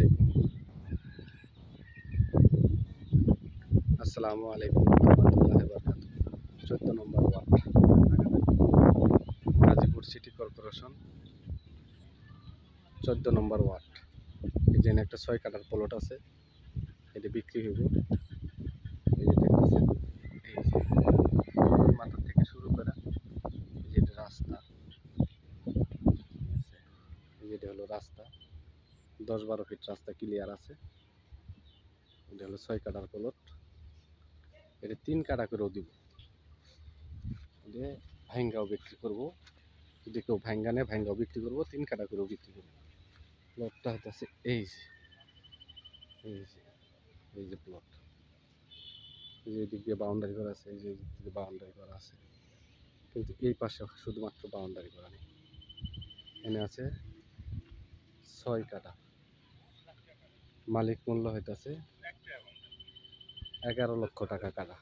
আলাইকুম। আসসালামু আলাইকুম রহমতুল্লাহি ওয়া বারাকাতুহু। 14 নম্বর ওয়ার্ড, গাজীপুর সিটি কর্পোরেশন, 14 নম্বর ওয়ার্ড। এখানে একটা 6 কাঠার প্লট আছে, এটা বিক্রি হইব। এই যে দেখতেছেন, এই যে এই মাথা থেকে শুরু করে এই যে এটা রাস্তা, ঠিক আছে? এই যে এটা হলো রাস্তা, 10-12 ফিট রাস্তা ক্লিয়ার আছে। এটা হলো 6 কাঠার প্লট, এটা 3 কাঠা করেও দিব। এটা ভাঙ্গাও বিক্রি করব, যদি কেউ ভাঙ্গা নেয় ভাঙ্গাও বিক্রি করবো, 3 কাঠা করেও বিক্রি করবো। প্লটটা হচ্ছে এই যে এই যে এই যে প্লট, এই যে এদিক দিয়ে বাউন্ডারি করা আছে, এই যে এদিক দিয়ে বাউন্ডারি করা আছে, কিন্তু এই পাশে শুধুমাত্র বাউন্ডারি করা নেই। এখানে আছে 6 কাঠা, মালিক মূল্য হইতেছে 11 লক্ষ টাকা কাঠা,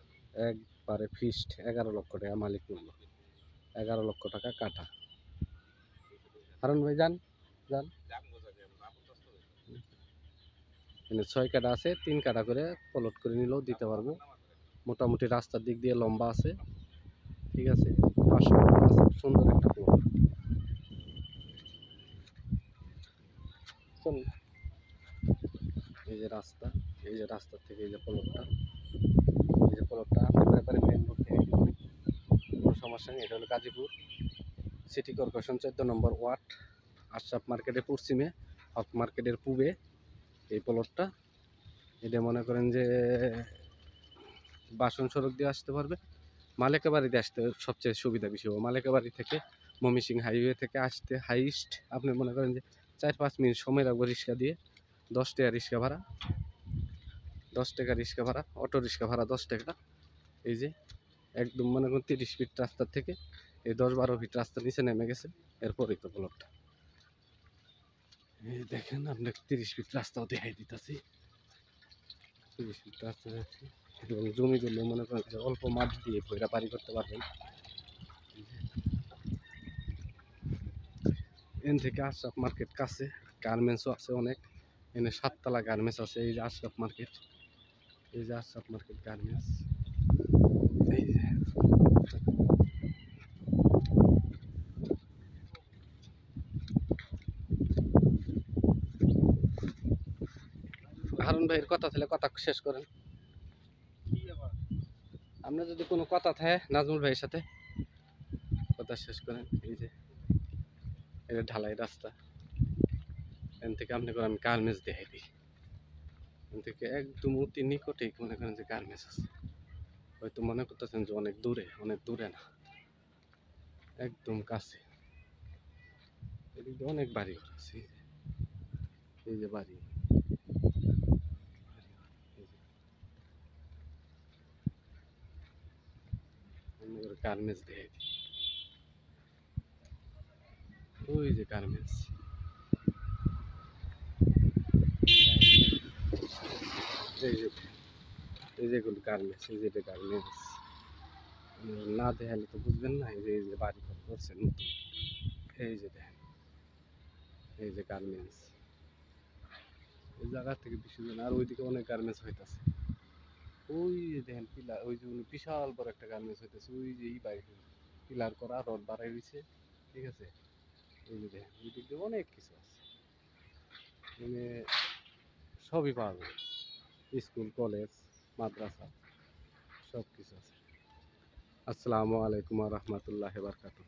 একবারে ফিক্সড 11 লক্ষ টাকা মালিক মূল্য, 11 লক্ষ টাকা কাঠা। হারুন ভাই যান যান, এখানে 6 কাঠা আছে, 3 কাঠা করে প্লট করে নিলেও দিতে পারবো। মোটামুটি রাস্তার দিক দিয়ে লম্বা আছে, ঠিক আছে? পাশে আছে, সুন্দর একটা প্লট। চলুন, এই যে রাস্তা, এই যে রাস্তার থেকে এই যে প্লটটা, এই যে প্লটটা আপনার ব্যাপারে মেন রোড থেকে কোনো সমস্যা নেই। এটা হলো গাজীপুর সিটি কর্পোরেশন 14 নম্বর ওয়ার্ড, আশরাফ মার্কেটের পশ্চিমে, হক মার্কেটের পূবে এই প্লটটা। এটা মনে করেন যে বাসন সড়ক দিয়ে আসতে পারবে, মালেকাবাড়িতে আসতে সবচেয়ে সুবিধা বেশি হবে। মালেকাবাড়ি থেকে ময়মনসিংহ হাইওয়ে থেকে আসতে হাইস্ট আপনি মনে করেন যে 4-5 মিনিট সময় লাগবে রিক্সা দিয়ে। 10 টাকা রিক্সা ভাড়া, 10 টাকা রিক্সা ভাড়া, অটো রিক্সা ভাড়া 10 টাকা। এই যে একদম মনে করেন 30 ফিট রাস্তার থেকে এই 10-12 ফিট রাস্তা নিচে নেমে গেছে, এরপরই তো প্লটটা। এই দেখেন, আপনাকে 30 ফিট রাস্তাও দেখাই দিতেছি, 30 ফিট রাস্তা যাচ্ছি। এবং জমিগুলো মনে করেন যে অল্প মাঠ দিয়ে ভৈরা বাড়ি করতে পারবেন। এখান থেকে আশরাফ মার্কেট কাছে, গার্মেন্টসও আছে অনেক। এখানে 7 তলা গার্মেন্টস আছে। এই যে আশরাফ মার্কেট, এই যে আশরাফ মার্কেট গার্মেন্টস, এই যে হারুন ভাইয়ের কথা তাহলে কথা শেষ করেন। আপনার যদি কোনো কথা থাকে নাজমুল ভাইয়ের সাথে কথা শেষ করেন। এই যে এটা ঢালাই রাস্তা, এখান থেকে আপনি করেন আমি গার্মেন্টস দেখাই দিই। এখান থেকে একদম অতি নিকটেই মনে করেন যে গার্মেন্টস আছে। হয়তো মনে করতেছেন যে অনেক দূরে, অনেক দূরে না, একদম কাছে। এদিকে অনেক বাড়ি ঘর আছে, এই যে বাড়ি, গার্মেন্টস দেখাই দিই। ওই যে গার্মেন্টস, এই যে এই যেগুলো গার্মেন্টস, এই যে গার্মেন্টস না দেখালে তো বুঝবেন না। এই যে বাড়ি ঘর করছে নতুন, এই যে দেখেন, এই যে গার্মেন্টস, এই জায়গা থেকে বেশি জন। আর ওইদিকে অনেক গার্মেন্টস হইতেছে, ওই যে দেখেন পিলার, ওই যে বিশাল বড় একটা গার্মেন্টস হইতেছে, ওই যে এই বাড়ি পিলার করা, রড বাড়াই দিছে, ঠিক আছে? এই যে দেখেন ওই দিক দিয়ে অনেক কিছু আছে, মানে সবই পাওয়া যায়, স্কুল কলেজ মাদ্রাসা সব কিছু আছে। আসসালামু আলাইকুম রহমতুল্লাহ বারকাতুহ।